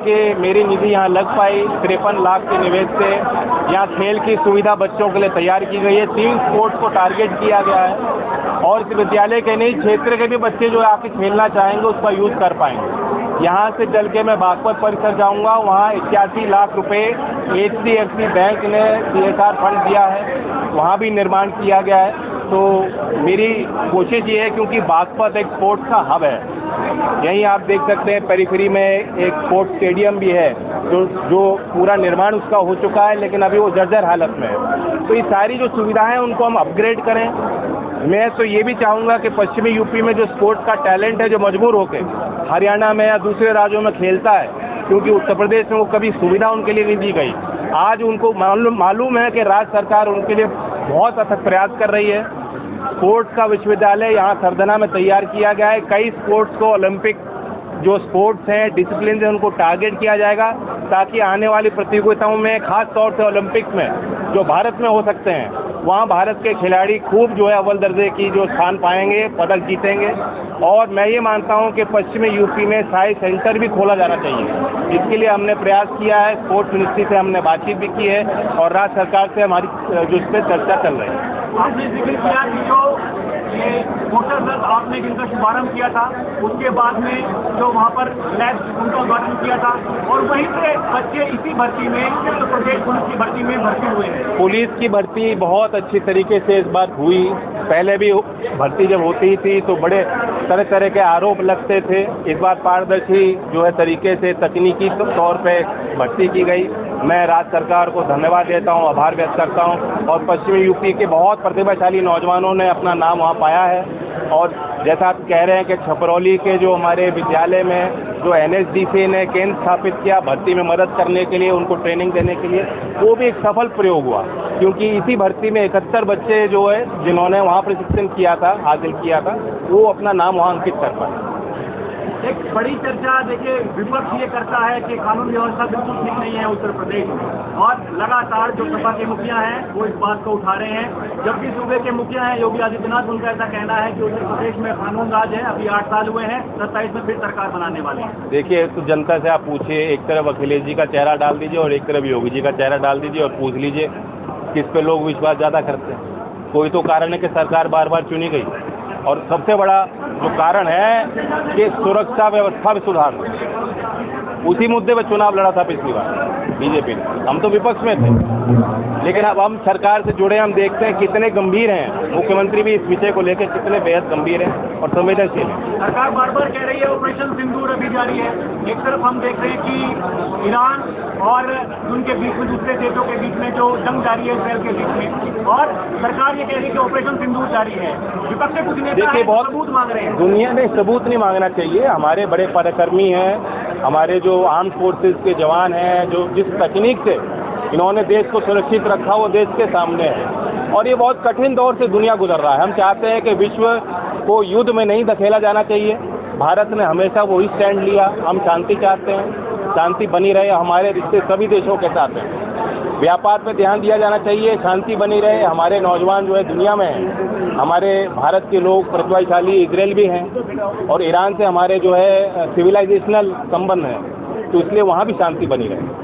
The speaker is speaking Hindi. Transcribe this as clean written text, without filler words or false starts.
कि मेरी निधि यहाँ लग पाई 53 लाख के निवेश से। यहाँ खेल की सुविधा बच्चों के लिए तैयार की गई है। 3 स्पोर्ट्स को टारगेट किया गया है और इस विद्यालय के नहीं क्षेत्र के भी बच्चे जो आके खेलना चाहेंगे उसका यूज कर पाएंगे। यहाँ से चल के मैं बागपत परिसर जाऊँगा, वहाँ 81 लाख रुपए HDFC बैंक ने CSR फंड दिया है, वहाँ भी निर्माण किया गया है। तो मेरी कोशिश ये है, क्योंकि बागपत एक स्पोर्ट्स का हब है, यहीं आप देख सकते हैं पेरिफेरी में एक स्पोर्ट्स स्टेडियम भी है जो पूरा निर्माण उसका हो चुका है, लेकिन अभी वो जर्जर हालत में है। तो ये सारी जो सुविधाएं उनको हम अपग्रेड करें। मैं तो ये भी चाहूँगा कि पश्चिमी यूपी में जो स्पोर्ट्स का टैलेंट है, जो मजबूर होकर हरियाणा में या दूसरे राज्यों में खेलता है, क्योंकि उत्तर प्रदेश में वो कभी सुविधा उनके लिए नहीं दी गई, आज उनको मालूम है कि राज्य सरकार उनके लिए बहुत अथक प्रयास कर रही है। स्पोर्ट्स का विश्वविद्यालय यहाँ सरदना में तैयार किया गया है। कई स्पोर्ट्स को ओलंपिक जो स्पोर्ट्स हैं, डिसिप्लिन से उनको टारगेट किया जाएगा, ताकि आने वाली प्रतियोगिताओं में, खास तौर से ओलंपिक्स में जो भारत में हो सकते हैं, वहाँ भारत के खिलाड़ी खूब जो है अव्वल दर्जे की जो स्थान पाएंगे, पदक जीतेंगे। और मैं ये मानता हूँ कि पश्चिमी यूपी में साई सेंटर भी खोला जाना चाहिए। इसके लिए हमने प्रयास किया है, स्पोर्ट्स मिनिस्ट्री से हमने बातचीत भी की है और राज्य सरकार से हमारी जो इस पर चर्चा चल रही है। आपने जिक्र किया कि जो ये मोटर सर आपने जिनका शुभारंभ किया था, उसके बाद में जो वहाँ पर लैब उनका उद्घाटन किया था, और वहीं से बच्चे इसी भर्ती में, उत्तर प्रदेश पुलिस की भर्ती में भर्ती हुए हैं। पुलिस की भर्ती बहुत अच्छी तरीके से इस बार हुई। पहले भी भर्ती जब होती थी तो बड़े तरह तरह के आरोप लगते थे। इस बार पारदर्शी जो है तरीके से तकनीकी तौर पे भर्ती की गई। मैं राज्य सरकार को धन्यवाद देता हूं, आभार व्यक्त करता हूं। और पश्चिमी यूपी के बहुत प्रतिभाशाली नौजवानों ने अपना नाम वहां पाया है। और जैसा आप कह रहे हैं कि छपरौली के जो हमारे विद्यालय में जो NSDC ने केंद्र स्थापित किया भर्ती में मदद करने के लिए, उनको ट्रेनिंग देने के लिए, वो भी एक सफल प्रयोग हुआ, क्योंकि इसी भर्ती में 71 बच्चे जो है जिन्होंने वहाँ प्रशिक्षण किया था, हासिल किया था, वो अपना नाम वहाँ अंकित कर पाए। एक बड़ी चर्चा देखिए विपक्ष ये करता है कि कानून व्यवस्था बिल्कुल ठीक नहीं है उत्तर प्रदेश में, और लगातार जो सपा के मुखिया हैं वो इस बात को उठा रहे हैं, जबकि सूबे के मुखिया हैं योगी आदित्यनाथ, उनका ऐसा कहना है कि उत्तर प्रदेश में कानून राज है, अभी 8 साल हुए हैं, 27 में फिर सरकार बनाने वाले हैं। देखिए, तो जनता से आप पूछिए, एक तरफ अखिलेश जी का चेहरा डाल दीजिए और एक तरफ योगी जी का चेहरा डाल दीजिए और पूछ लीजिए किस पे लोग विश्वास ज्यादा करते हैं। कोई तो कारण है कि सरकार बार बार चुनी गई, और सबसे बड़ा जो कारण है कि सुरक्षा व्यवस्था में सुधार, उसी मुद्दे पर चुनाव लड़ा था पिछली बार बीजेपी ने। हम तो विपक्ष में थे, लेकिन अब हम सरकार से जुड़े, हम देखते हैं कितने गंभीर हैं। मुख्यमंत्री भी इस विषय को लेकर कितने बेहद गंभीर हैं और संवेदनशील हैं। सरकार बार बार कह रही है ऑपरेशन सिंदूर अभी जारी है। एक तरफ हम देख रहे हैं कि ईरान और उनके बीच में, दूसरे देशों के बीच में जो जंग जारी है इसराइल के बीच में, और सरकार ये कह रही है कि ऑपरेशन सिंदूर जारी है। विपक्ष से कुछ नेता बहुत सबूत मांग रहे हैं। दुनिया ने सबूत नहीं मांगना चाहिए। हमारे बड़े पराक्रमी हैं, हमारे जो आर्म फोर्सेस के जवान हैं, जो जिस तकनीक से इन्होंने देश को सुरक्षित रखा, वो देश के सामने है। और ये बहुत कठिन दौर से दुनिया गुजर रहा है। हम चाहते हैं कि विश्व को युद्ध में नहीं धकेला जाना चाहिए। भारत ने हमेशा वही स्टैंड लिया। हम शांति चाहते हैं, शांति बनी रहे। हमारे रिश्ते सभी देशों के साथ हैं। व्यापार पे ध्यान दिया जाना चाहिए, शांति बनी रहे। हमारे नौजवान जो है दुनिया में हैं, हमारे भारत के लोग प्रतिभाशाली इजराइल भी हैं, और ईरान से हमारे जो है सिविलाइजेशनल संबंध हैं, तो इसलिए वहाँ भी शांति बनी रहे।